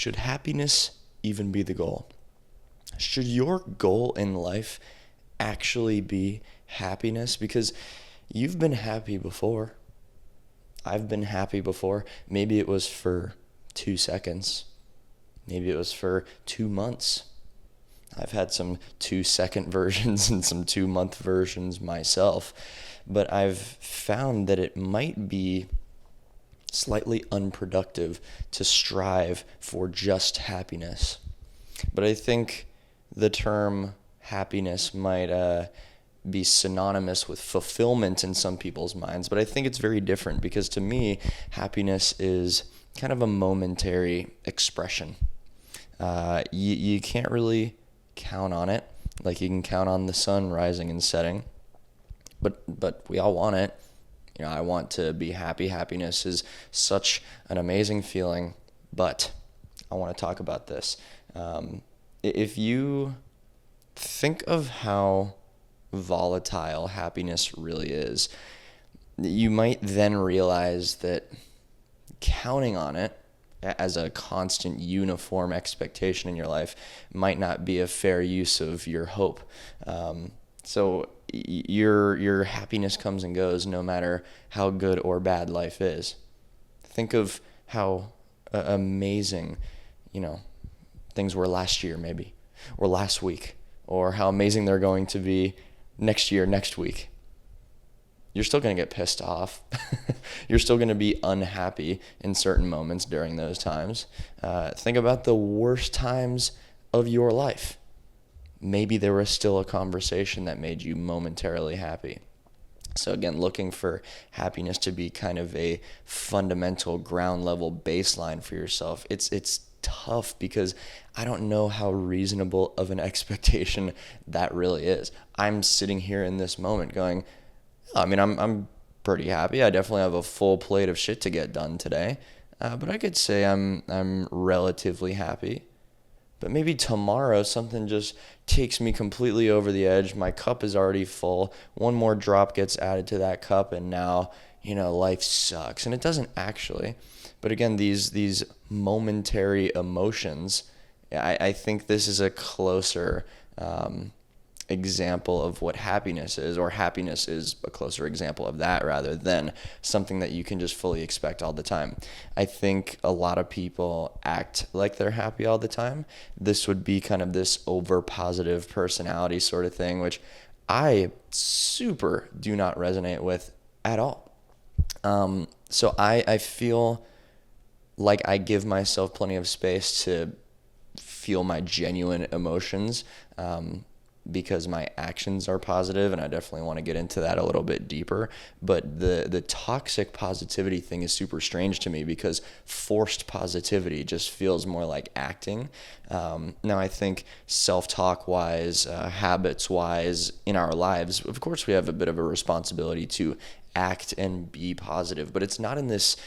Should happiness even be the goal? Should your goal in life actually be happiness? Because you've been happy before. I've been happy before. Maybe it was for 2 seconds. Maybe it was for 2 months. I've had some 2 second versions and some 2 month versions myself. But I've found that it might be slightly unproductive to strive for just happiness. But I think the term happiness might be synonymous with fulfillment in some people's minds, but I think it's very different because to me, happiness is kind of a momentary expression. You can't really count on it, like you can count on the sun rising and setting, but we all want it. I want to be happy. Happiness is such an amazing feeling, but I want to talk about this. If you think of how volatile happiness really is, you might then realize that counting on it as a constant uniform expectation in your life might not be a fair use of your hope. So your happiness comes and goes no matter how good or bad life is. Think of how amazing, things were last year maybe, or last week, or how amazing they're going to be next year, next week. You're still going to get pissed off. You're still going to be unhappy in certain moments during those times. Think about the worst times of your life. Maybe there was still a conversation that made you momentarily happy. So again, looking for happiness to be kind of a fundamental ground level baseline for yourself. It's tough because I don't know how reasonable of an expectation that really is. I'm sitting here in this moment going, I'm pretty happy. I definitely have a full plate of shit to get done today. But I could say I'm relatively happy. But maybe tomorrow something just takes me completely over the edge. My cup is already full. One more drop gets added to that cup and now, life sucks. And it doesn't actually. But again, these momentary emotions, I think this is a closer example of what happiness is, or happiness is a closer example of that rather than something that you can just fully expect all the time. I think a lot of people act like they're happy all the time. This would be kind of this over positive personality sort of thing, which I super do not resonate with at all. So I feel like I give myself plenty of space to feel my genuine emotions, because my actions are positive, and I definitely want to get into that a little bit deeper. But the toxic positivity thing is super strange to me because forced positivity just feels more like acting. Now I think self-talk wise, habits wise in our lives, of course we have a bit of a responsibility to act and be positive, but it's not in this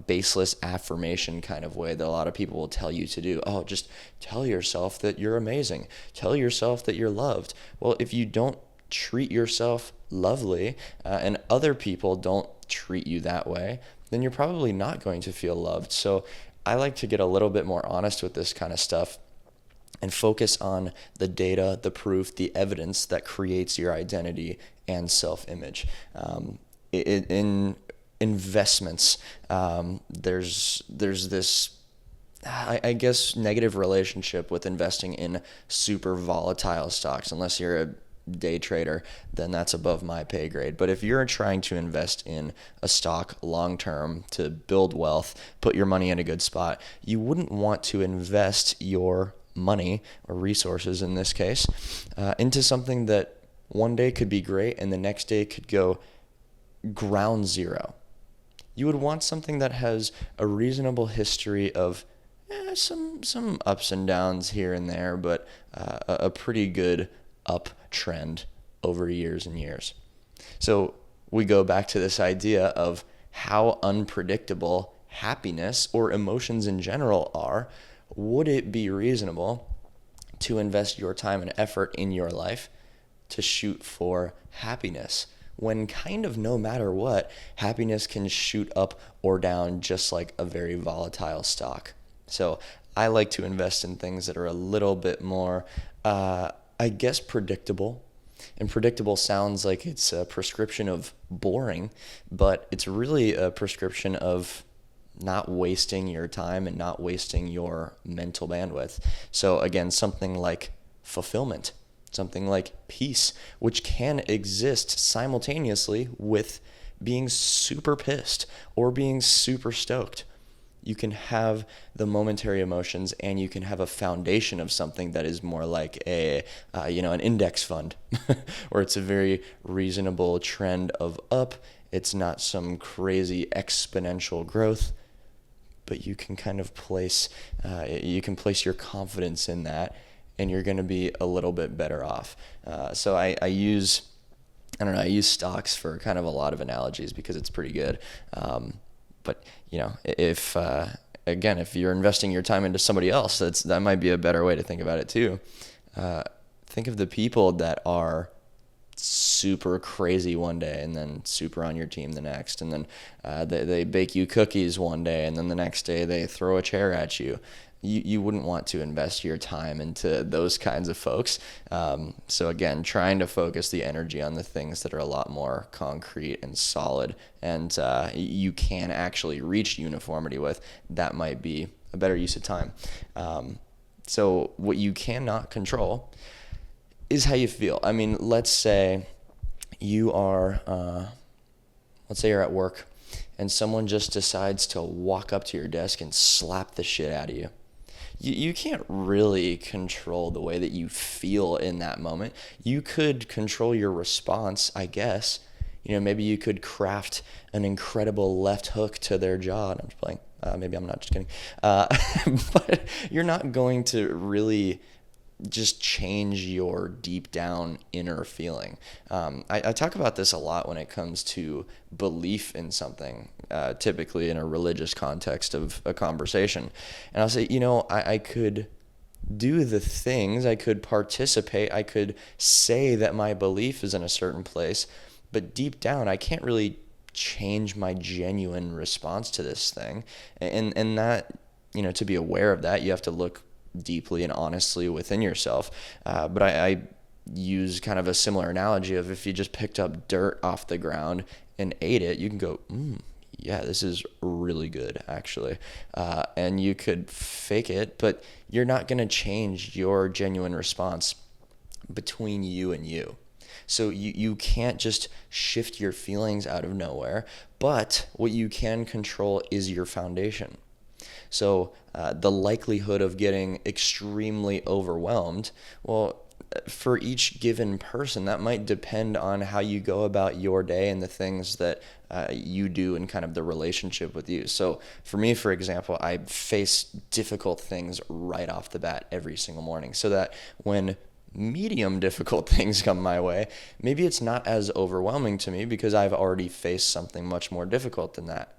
baseless affirmation kind of way that a lot of people will tell you to do. Oh, just tell yourself that you're amazing. Tell yourself that you're loved. Well, if you don't treat yourself lovely, and other people don't treat you that way, then you're probably not going to feel loved. So I like to get a little bit more honest with this kind of stuff and focus on the data, the proof, the evidence that creates your identity and self-image. In investments, there's this, I guess, negative relationship with investing in super volatile stocks. Unless you're a day trader, then that's above my pay grade. But if you're trying to invest in a stock long term to build wealth, put your money in a good spot, you wouldn't want to invest your money or resources in this case into something that one day could be great and the next day could go ground zero. You would want something that has a reasonable history of some ups and downs here and there, but a pretty good uptrend over years and years. So we go back to this idea of how unpredictable happiness or emotions in general are. Would it be reasonable to invest your time and effort in your life to shoot for happiness, when kind of no matter what, happiness can shoot up or down just like a very volatile stock? So I like to invest in things that are a little bit more, I guess, predictable. And predictable sounds like it's a prescription of boring, but it's really a prescription of not wasting your time and not wasting your mental bandwidth. So again, something like fulfillment, something like peace, which can exist simultaneously with being super pissed or being super stoked. You can have the momentary emotions, and you can have a foundation of something that is more like an index fund, or it's a very reasonable trend of up. It's not some crazy exponential growth, but you can kind of place your confidence in that, and you're going to be a little bit better off. So I use stocks for kind of a lot of analogies because it's pretty good. But if if you're investing your time into somebody else, that might be a better way to think about it too. Think of the people that are super crazy one day and then super on your team the next, and then they bake you cookies one day, and then the next day they throw a chair at you. You wouldn't want to invest your time into those kinds of folks. So again, trying to focus the energy on the things that are a lot more concrete and solid, and you can actually reach uniformity with, that might be a better use of time. So what you cannot control is how you feel. I mean, let's say you're at work and someone just decides to walk up to your desk and slap the shit out of you. You can't really control the way that you feel in that moment. You could control your response, I guess. Maybe you could craft an incredible left hook to their jaw. I'm just playing. Maybe I'm not, just kidding. But you're not going to really just change your deep down inner feeling. I talk about this a lot when it comes to belief in something, typically in a religious context of a conversation. And I'll say, I could do the things, I could participate, I could say that my belief is in a certain place, but deep down, I can't really change my genuine response to this thing. And that, to be aware of that, you have to look deeply and honestly within yourself. But I use kind of a similar analogy of, if you just picked up dirt off the ground and ate it, you can go, yeah, this is really good, actually. And you could fake it, but you're not going to change your genuine response between you and you. So you can't just shift your feelings out of nowhere, but what you can control is your foundation. So the likelihood of getting extremely overwhelmed, well, for each given person, that might depend on how you go about your day and the things that you do and kind of the relationship with you. So for me, for example, I face difficult things right off the bat every single morning, so that when medium difficult things come my way, maybe it's not as overwhelming to me because I've already faced something much more difficult than that.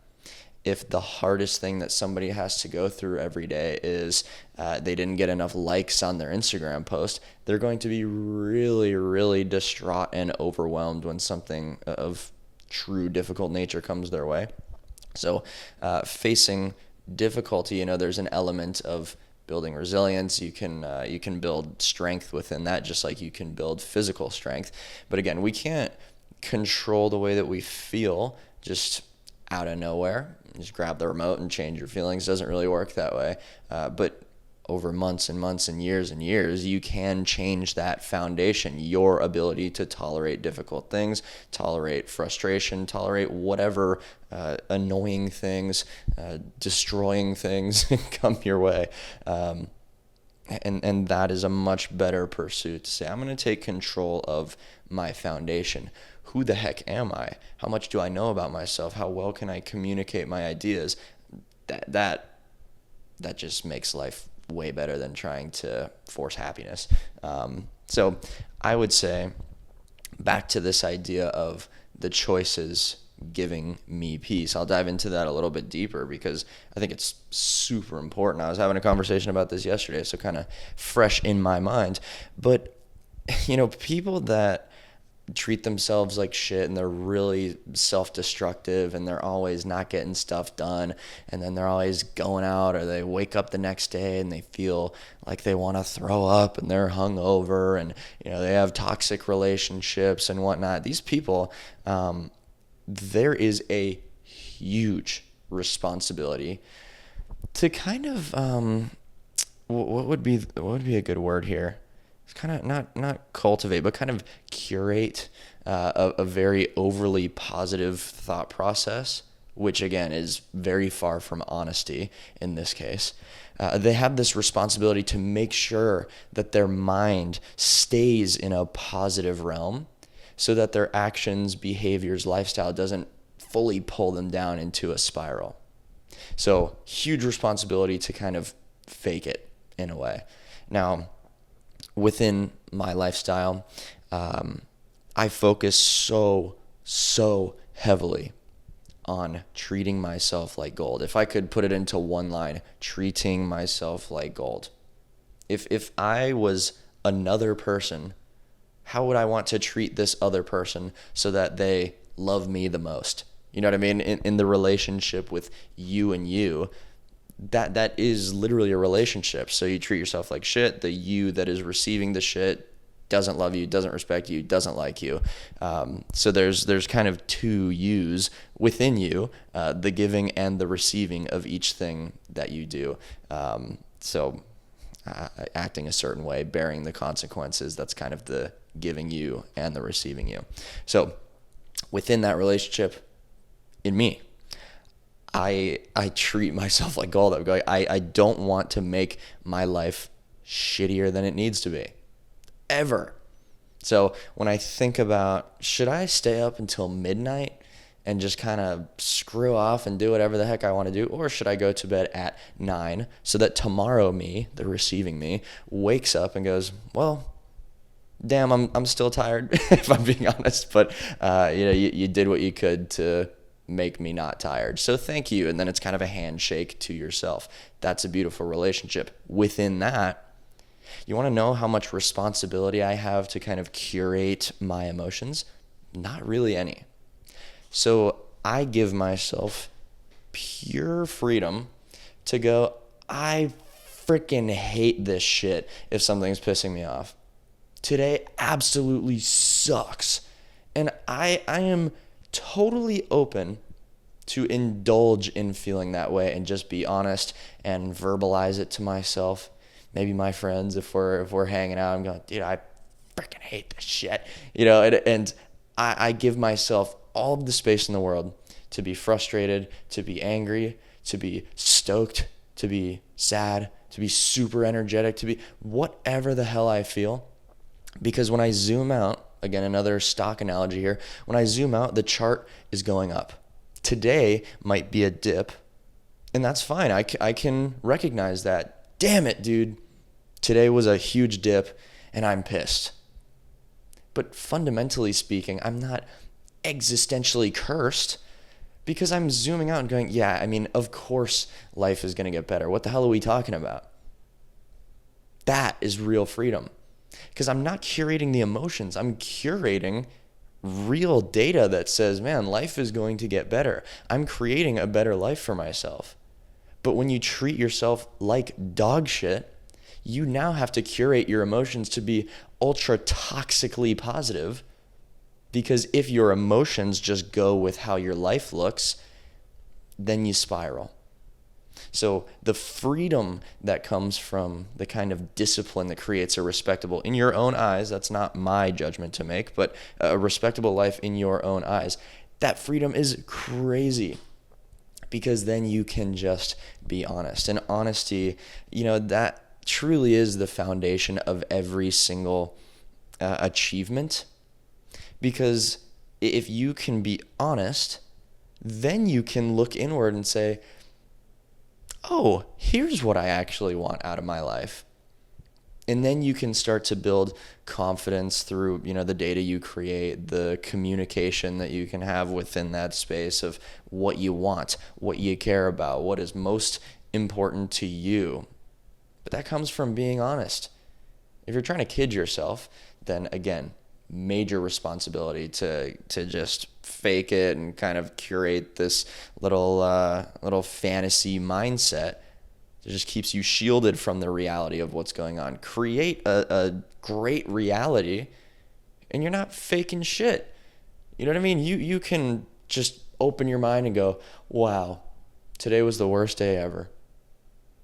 If the hardest thing that somebody has to go through every day is they didn't get enough likes on their Instagram post, they're going to be really, really distraught and overwhelmed when something of true difficult nature comes their way. So facing difficulty, there's an element of building resilience. You can build strength within that, just like you can build physical strength. But again, we can't control the way that we feel just out of nowhere. Just grab the remote and change your feelings. Doesn't really work that way. But over months and months and years, you can change that foundation, your ability to tolerate difficult things, tolerate frustration, tolerate whatever annoying things, destroying things come your way. And that is a much better pursuit, to say, I'm going to take control of my foundation. Who the heck am I? How much do I know about myself? How well can I communicate my ideas? That just makes life way better than trying to force happiness. So I would say, back to this idea of the choices giving me peace. I'll dive into that a little bit deeper because I think it's super important. I was having a conversation about this yesterday, so kind of fresh in my mind. But, people that treat themselves like shit, and they're really self-destructive, and they're always not getting stuff done, and then they're always going out, or they wake up the next day and they feel like they want to throw up, and they're hungover, and they have toxic relationships and whatnot. These people, there is a huge responsibility to kind of what would be a good word here? It's kind of not cultivate, but kind of curate a very overly positive thought process, which again is very far from honesty in this case. They have this responsibility to make sure that their mind stays in a positive realm, so that their actions, behaviors, lifestyle doesn't fully pull them down into a spiral. So huge responsibility to kind of fake it in a way. Now, within my lifestyle, I focus so heavily on treating myself like gold. If I could put it into one line, treating myself like gold. If I was another person, how would I want to treat this other person so that they love me the most? You know what I mean? In the relationship with you and you, that is literally a relationship. So you treat yourself like shit. The you that is receiving the shit doesn't love you, doesn't respect you, doesn't like you. So there's kind of two yous within you, the giving and the receiving of each thing that you do. So acting a certain way, bearing the consequences, that's kind of the giving you and the receiving you. So within that relationship, in me, I treat myself like gold. I'm going, I don't want to make my life shittier than it needs to be, ever. So when I think about, should I stay up until midnight and just kind of screw off and do whatever the heck I want to do, or should I go to bed at 9 so that tomorrow me, the receiving me, wakes up and goes, well, damn, I'm still tired, if I'm being honest, but you did what you could to make me not tired, so thank you. And then it's kind of a handshake to yourself. That's a beautiful relationship. Within that, you want to know how much responsibility I have to kind of curate my emotions? Not really any. So I give myself pure freedom to go, I freaking hate this shit if something's pissing me off. Today absolutely sucks. And I am totally open to indulge in feeling that way and just be honest and verbalize it to myself. Maybe my friends, if we're hanging out, I'm going, dude, I freaking hate this shit. And I give myself all of the space in the world to be frustrated, to be angry, to be stoked, to be sad, to be super energetic, to be whatever the hell I feel. Because when I zoom out, again, another stock analogy here, when I zoom out, the chart is going up. Today might be a dip, and that's fine. I can recognize that. Damn it, dude. Today was a huge dip, and I'm pissed. But fundamentally speaking, I'm not existentially cursed, because I'm zooming out and going, yeah, I mean, of course life is going to get better. What the hell are we talking about? That is real freedom. Because I'm not curating the emotions. I'm curating real data that says, man, life is going to get better. I'm creating a better life for myself. But when you treat yourself like dog shit, you now have to curate your emotions to be ultra toxically positive. Because if your emotions just go with how your life looks, then you spiral. So the freedom that comes from the kind of discipline that creates a respectable, in your own eyes, that's not my judgment to make, but a respectable life in your own eyes, that freedom is crazy, because then you can just be honest. And honesty, that truly is the foundation of every single achievement. Because if you can be honest, then you can look inward and say, oh, here's what I actually want out of my life. And then you can start to build confidence through, the data you create, the communication that you can have within that space of what you want, what you care about, what is most important to you. But that comes from being honest. If you're trying to kid yourself, then again, major responsibility to just fake it and kind of curate this little fantasy mindset that just keeps you shielded from the reality of what's going on. Create a great reality, and you're not faking shit. You know what I mean? You can just open your mind and go, wow, today was the worst day ever.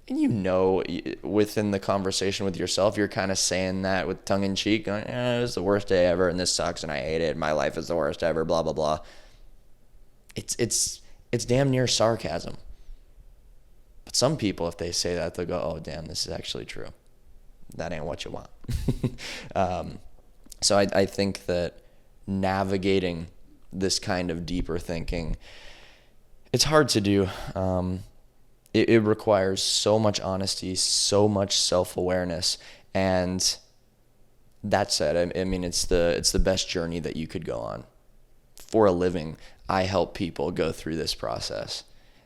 And you know, within the conversation with yourself, you're kind of saying that with tongue in cheek, going, it was the worst day ever, and this sucks, and I hate it. My life is the worst ever, blah, blah, blah. It's damn near sarcasm. But some people, if they say that, they'll go, oh, damn, this is actually true. That ain't what you want. So I think that navigating this kind of deeper thinking, it's hard to do. It requires so much honesty, so much self-awareness, and that said, I mean, it's the best journey that you could go on. For a living, I help people go through this process.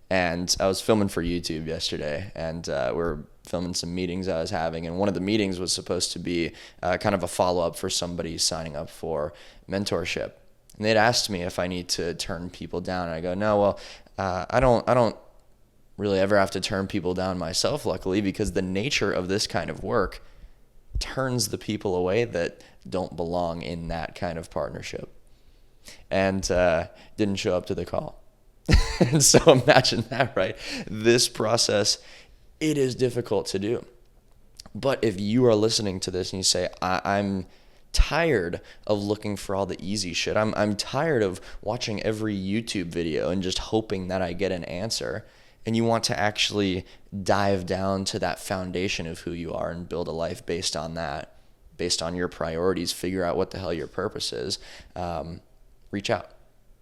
And I was filming for YouTube yesterday, and we're filming some meetings I was having, and one of the meetings was supposed to be kind of a follow-up for somebody signing up for mentorship. And they'd asked me if I need to turn people down, and I go, no, well, I don't really ever have to turn people down myself, luckily, because the nature of this kind of work turns the people away that don't belong in that kind of partnership. And didn't show up to the call. And so imagine that, right? This process, it is difficult to do. But if you are listening to this and you say, I'm tired of looking for all the easy shit. I'm tired of watching every YouTube video and just hoping that I get an answer. And you want to actually dive down to that foundation of who you are and build a life based on that, based on your priorities, figure out what the hell your purpose is, reach out.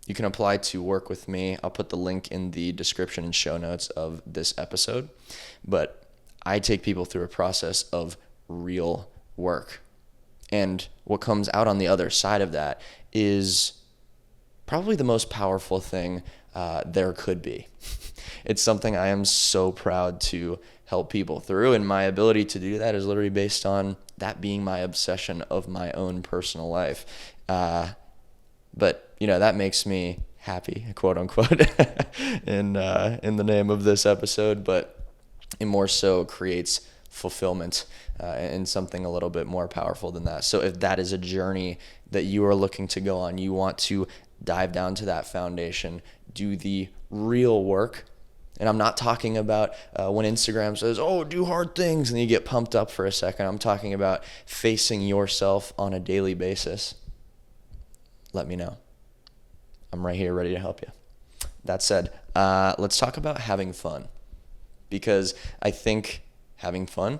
You can apply to work with me. I'll put the link in the description and show notes of this episode. But I take people through a process of real work. And what comes out on the other side of that is probably the most powerful thing there could be. It's something I am so proud to help people through, and my ability to do that is literally based on that being my obsession of my own personal life. But, you know, that makes me happy, quote unquote, in the name of this episode, but it more so creates fulfillment and something a little bit more powerful than that. So if that is a journey that you are looking to go on, you want to dive down to that foundation, do the real work. And I'm not talking about when Instagram says, oh, do hard things, and you get pumped up for a second. I'm talking about facing yourself on a daily basis. Let me know. I'm right here ready to help you. That said, let's talk about having fun, because I think having fun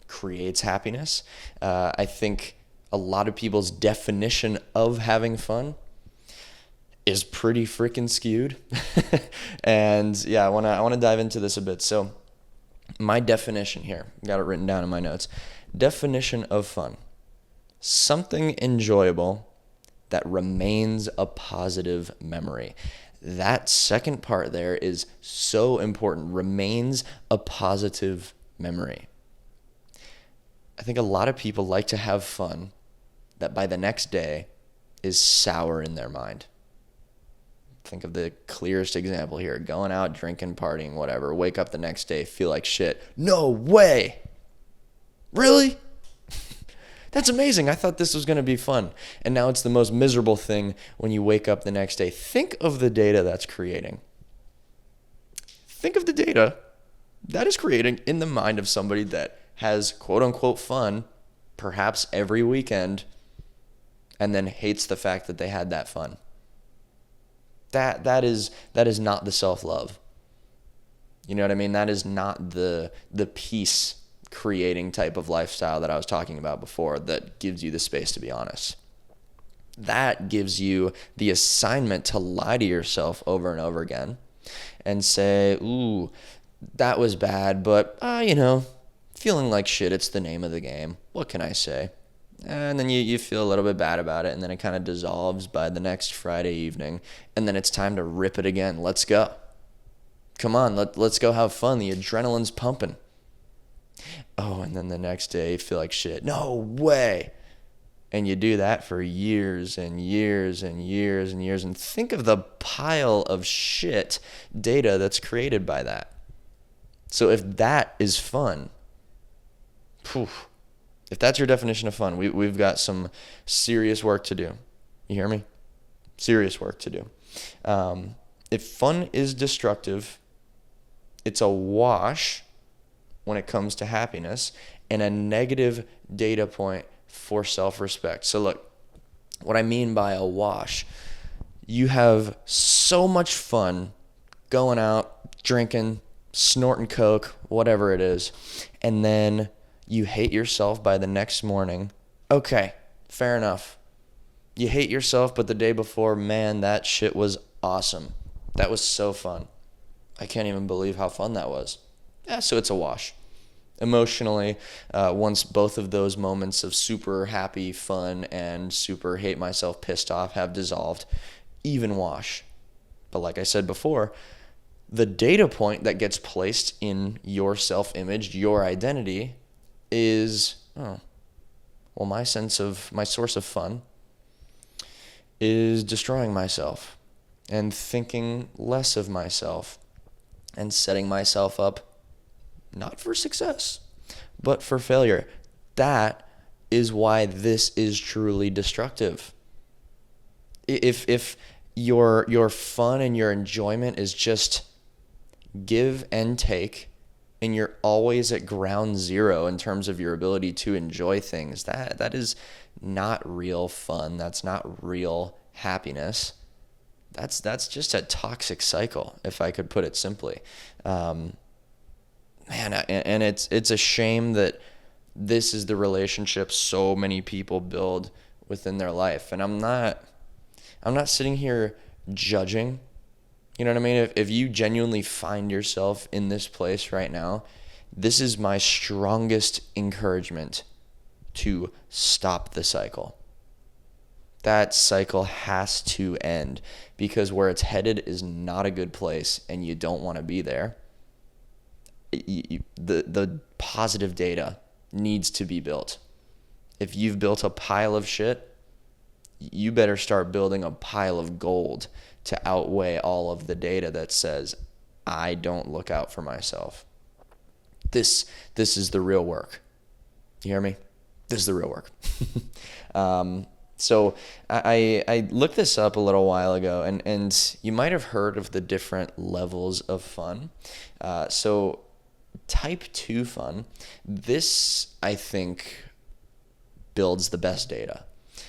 creates happiness. I think a lot of people's definition of having fun is pretty freaking skewed. And yeah, I want to dive into this a bit. So my definition here, got it written down in my notes. Definition of fun: something enjoyable that remains a positive memory. That second part there is so important. Remains a positive memory. I think a lot of people like to have fun that by the next day is sour in their mind. Think of the clearest example here. Going out, drinking, partying, whatever. Wake up the next day, feel like shit. No way! Really? That's amazing. I thought this was going to be fun. And now it's the most miserable thing when you wake up the next day. Think of the data that's creating. Think of the data that is creating in the mind of somebody that has quote unquote fun, perhaps every weekend, and then hates the fact that they had that fun. That is not the self-love. You know what I mean? That is not the peace creating type of lifestyle that I was talking about before that gives you the space to be honest. That gives you the assignment to lie to yourself over and over again and say, ooh, that was bad, but, feeling like shit, it's the name of the game. What can I say? And then you feel a little bit bad about it, and then it kind of dissolves by the next Friday evening, and then it's time to rip it again. Let's go. Come on, let's go have fun. The adrenaline's pumping. Oh, and then the next day you feel like shit. No way. And you do that for years and years and years and years. And think of the pile of shit data that's created by that. So if that is fun, if that's your definition of fun, we've got some serious work to do. You hear me? Serious work to do. If fun is destructive, it's a wash when it comes to happiness and a negative data point for self-respect. So look, what I mean by a wash, you have so much fun going out, drinking, snorting coke, whatever it is, and then you hate yourself by the next morning. Okay, fair enough. You hate yourself, but the day before, man, that shit was awesome. That was so fun. I can't even believe how fun that was. Yeah, so it's a wash. Emotionally, once both of those moments of super happy, fun, and super hate myself, pissed off have dissolved, even wash. But like I said before, the data point that gets placed in your self-image, your identity, is, my source of fun is destroying myself and thinking less of myself and setting myself up not for success, but for failure. That is why this is truly destructive. If your fun and your enjoyment is just give and take, and you're always at ground zero in terms of your ability to enjoy things, that is not real fun. That's not real happiness. That's just a toxic cycle, if I could put it simply. And it's a shame that this is the relationship so many people build within their life. And I'm not sitting here judging. You know what I mean? If you genuinely find yourself in this place right now, this is my strongest encouragement to stop the cycle. That cycle has to end, because where it's headed is not a good place and you don't want to be there. The positive data needs to be built. If you've built a pile of shit, you better start building a pile of gold to outweigh all of the data that says, I don't look out for myself. This is the real work. You hear me? This is the real work. So I looked this up a little while ago, and you might have heard of the different levels of fun. So type 2 fun, this I think builds the best data.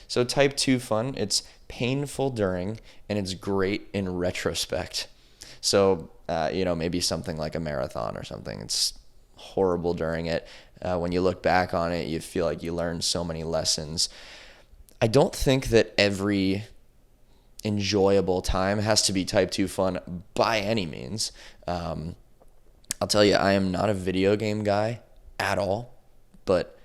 So type 2 fun, it's painful during and it's great in retrospect. So, maybe something like a marathon or something. It's horrible during it. When you look back on it, you feel like you learned so many lessons. I don't think that every enjoyable time has to be type 2 fun by any means. I'll tell you, I am not a video game guy at all, but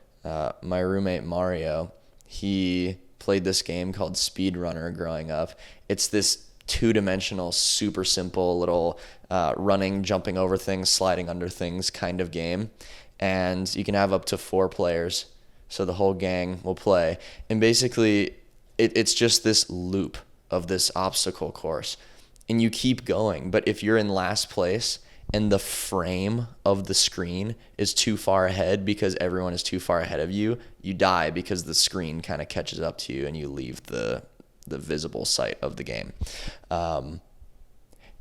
my roommate Mario, he played this game called Speedrunner growing up. It's this 2-dimensional, super simple little running, jumping over things, sliding under things kind of game. And you can have up to 4 players, so the whole gang will play. And basically, it's just this loop of this obstacle course. And you keep going, but if you're in last place and the frame of the screen is too far ahead because everyone is too far ahead of you, you die because the screen kind of catches up to you and you leave the visible sight of the game.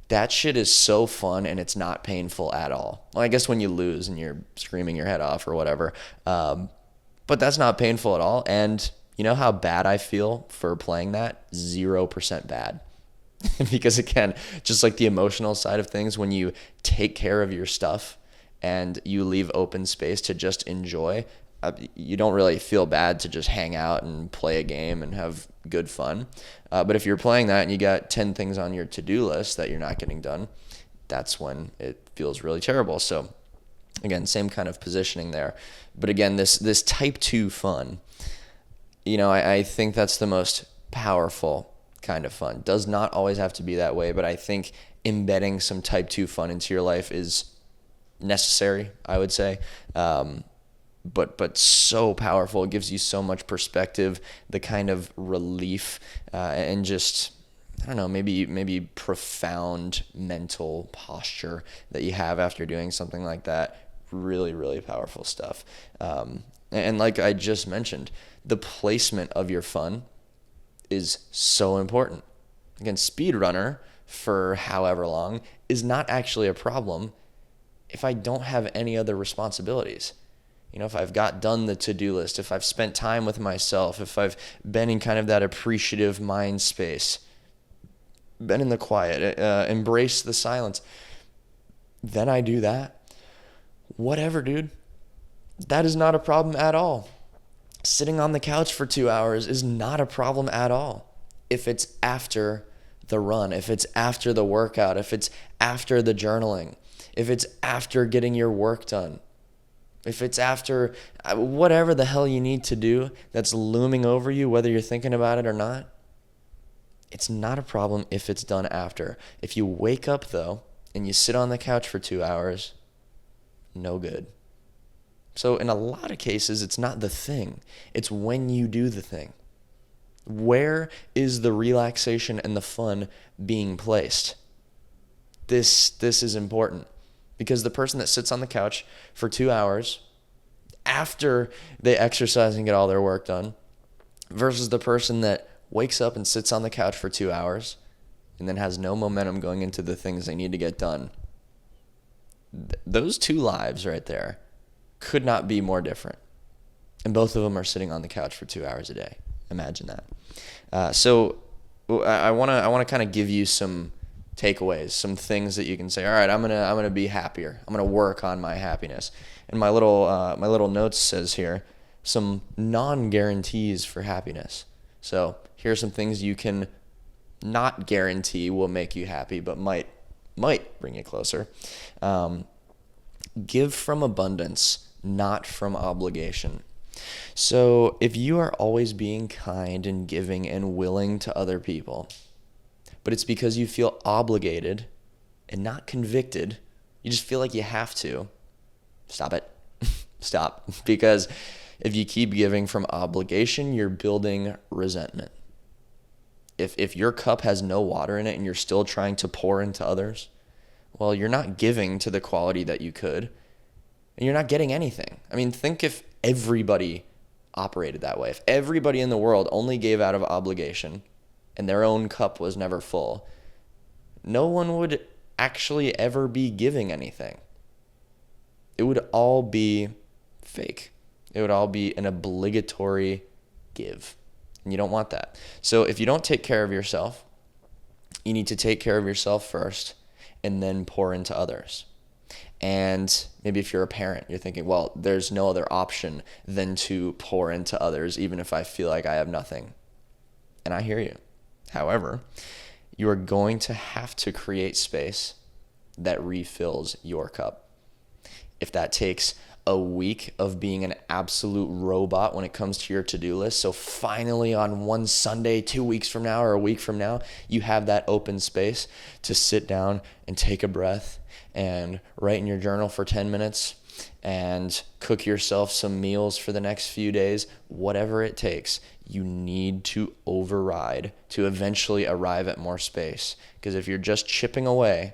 That shit is so fun and it's not painful at all. Well, I guess when you lose and you're screaming your head off or whatever, but that's not painful at all. And you know how bad I feel for playing that? 0% bad. Because again, just like the emotional side of things, when you take care of your stuff and you leave open space to just enjoy, you don't really feel bad to just hang out and play a game and have good fun. But if you're playing that and you got 10 things on your to-do list that you're not getting done, that's when it feels really terrible. So again, same kind of positioning there. But again, this type 2 fun, I think that's the most powerful kind of fun. Does not always have to be that way, but I think embedding some type 2 fun into your life is necessary, I would say. but so powerful. It gives you so much perspective, the kind of relief, and just, I don't know, maybe profound mental posture that you have after doing something like that. Really, really powerful stuff. And like I just mentioned, the placement of your fun is so important. Again, speedrunner for however long is not actually a problem if I don't have any other responsibilities. If I've got done the to-do list, if I've spent time with myself, if I've been in kind of that appreciative mind space, been in the quiet, embrace the silence, then I do that. Whatever, dude. That is not a problem at all. Sitting on the couch for 2 hours is not a problem at all. If it's after the run, if it's after the workout, if it's after the journaling, if it's after getting your work done, if it's after whatever the hell you need to do that's looming over you, whether you're thinking about it or not, it's not a problem if it's done after. If you wake up, though, and you sit on the couch for 2 hours, no good. So in a lot of cases, it's not the thing. It's when you do the thing. Where is the relaxation and the fun being placed? This is important, because the person that sits on the couch for 2 hours after they exercise and get all their work done versus the person that wakes up and sits on the couch for 2 hours and then has no momentum going into the things they need to get done. Those two lives right there could not be more different. And both of them are sitting on the couch for 2 hours a day. Imagine that. So I want to kind of give you some takeaways, some things that you can say, all right, I'm gonna be happier. I'm gonna work on my happiness. And my little notes says here, some non-guarantees for happiness. So here's some things you can not guarantee will make you happy, but might bring you closer. Give from abundance, not from obligation. So if you are always being kind and giving and willing to other people, but it's because you feel obligated and not convicted, you just feel like you have to, stop it. Stop. Because if you keep giving from obligation, you're building resentment. If your cup has no water in it and you're still trying to pour into others, well, you're not giving to the quality that you could, and you're not getting anything. I mean, think if everybody operated that way. If everybody in the world only gave out of obligation and their own cup was never full, no one would actually ever be giving anything. It would all be fake. It would all be an obligatory give. And you don't want that. So if you don't take care of yourself, you need to take care of yourself first and then pour into others. And maybe if you're a parent, you're thinking, well, there's no other option than to pour into others, even if I feel like I have nothing. And I hear you. However, you are going to have to create space that refills your cup. If that takes a week of being an absolute robot when it comes to your to-do list, so finally on one Sunday, 2 weeks from now or a week from now, you have that open space to sit down and take a breath and write in your journal for 10 minutes and cook yourself some meals for the next few days, whatever it takes, you need to override to eventually arrive at more space. Because if you're just chipping away,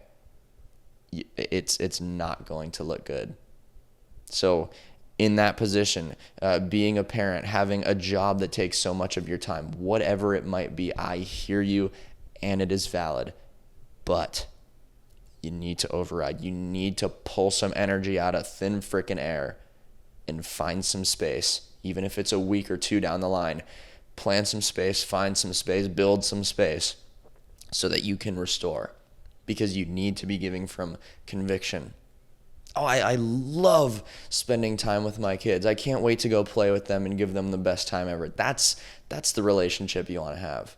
it's not going to look good. So in that position, being a parent, having a job that takes so much of your time, whatever it might be, I hear you and it is valid. But you need to override. You need to pull some energy out of thin freaking air and find some space, even if it's a week or two down the line. Plan some space, find some space, build some space so that you can restore, because you need to be giving from conviction. Oh, I love spending time with my kids. I can't wait to go play with them and give them the best time ever. That's the relationship you want to have.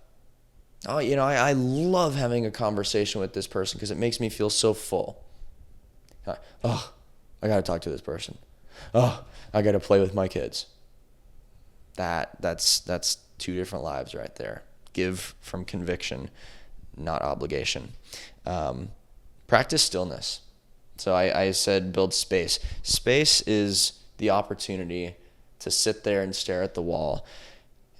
Oh, I love having a conversation with this person because it makes me feel so full. Oh, I got to talk to this person. Oh, I got to play with my kids. That's two different lives right there. Give from conviction, not obligation. Practice stillness. So I said build space. Space is the opportunity to sit there and stare at the wall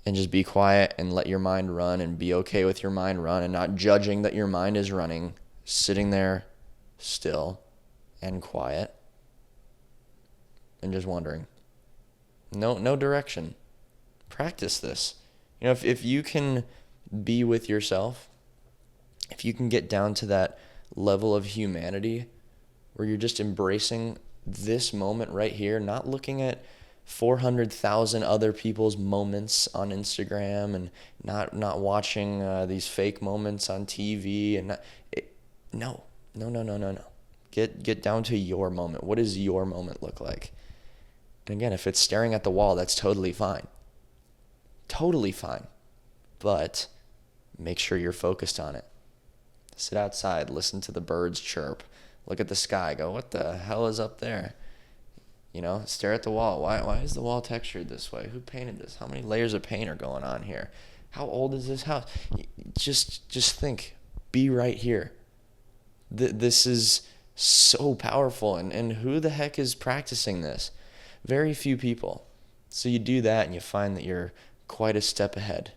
and just be quiet and let your mind run and be okay with your mind run and not judging that your mind is running, sitting there still and quiet and just wondering. No direction. Practice this. If you can be with yourself, if you can get down to that level of humanity where you're just embracing this moment right here, not looking at 400,000 other people's moments on Instagram and not watching these fake moments on TV and no. Get down to your moment. What does your moment look like? And again, if it's staring at the wall, that's totally fine. Totally fine. But make sure you're focused on it. Sit outside, listen to the birds chirp, look at the sky, go, what the hell is up there? Stare at the wall. Why is the wall textured this way? Who painted this? How many layers of paint are going on here? How old is this house? Just think. Be right here. This is so powerful. And who the heck is practicing this? Very few people. So you do that and you find that you're quite a step ahead.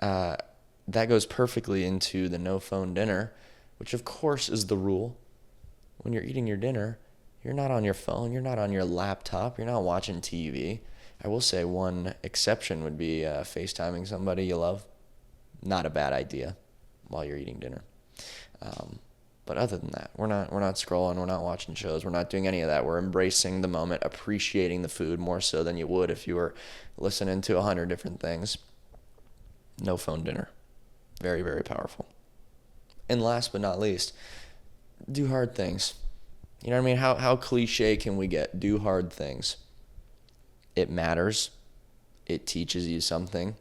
That goes perfectly into the no phone dinner, which of course is the rule. When you're eating your dinner, you're not on your phone, you're not on your laptop, you're not watching TV. I will say one exception would be FaceTiming somebody you love. Not a bad idea while you're eating dinner. But other than that, we're not scrolling, we're not watching shows, we're not doing any of that. We're embracing the moment, appreciating the food more so than you would if you were listening to 100 different things. No phone dinner. Very, very powerful. And last but not least, do hard things. You know what I mean? How cliche can we get? Do hard things. It matters. It teaches you something.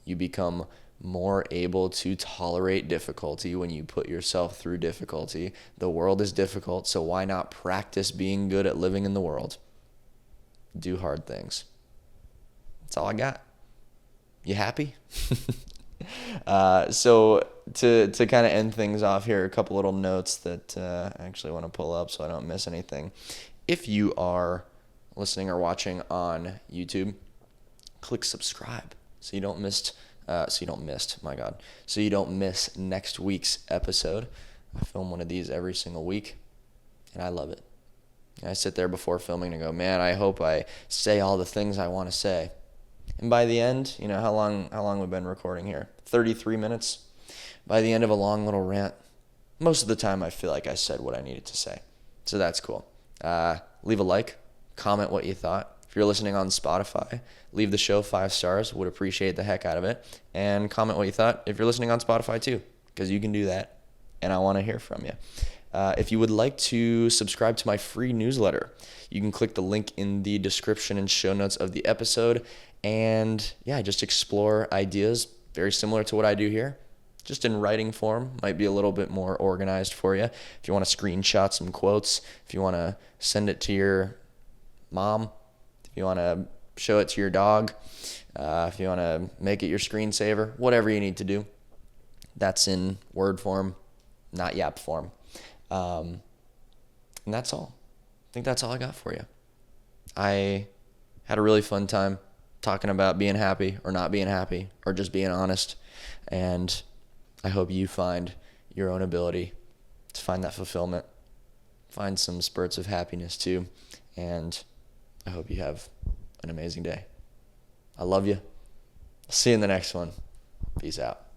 You become more able to tolerate difficulty when you put yourself through difficulty. The world is difficult, so why not practice being good at living in the world? Do hard things. That's all I got. You happy? So to kind of end things off here, a couple little notes that I actually want to pull up so I don't miss anything. If you are listening or watching on YouTube, click subscribe so you don't miss next week's episode. I film one of these every single week, and I love it. I sit there before filming and go, man, I hope I say all the things I want to say. And by the end, how long we've been recording here? 33 minutes. By the end of a long little rant, most of the time I feel like I said what I needed to say. So that's cool. Leave a like, comment what you thought. If you're listening on Spotify, leave the show 5 stars. Would appreciate the heck out of it. And comment what you thought if you're listening on Spotify too, because you can do that, and I want to hear from you. If you would like to subscribe to my free newsletter, you can click the link in the description and show notes of the episode. And just explore ideas very similar to what I do here, just in writing form. Might be a little bit more organized for you. If you want to screenshot some quotes, if you want to send it to your mom, if you want to show it to your dog, if you want to make it your screensaver, whatever you need to do, that's in Word form, not Yap form. And that's all. I think that's all I got for you. I had a really fun time talking about being happy or not being happy or just being honest. And I hope you find your own ability to find that fulfillment, find some spurts of happiness too. And I hope you have an amazing day. I love you. See you in the next one. Peace out.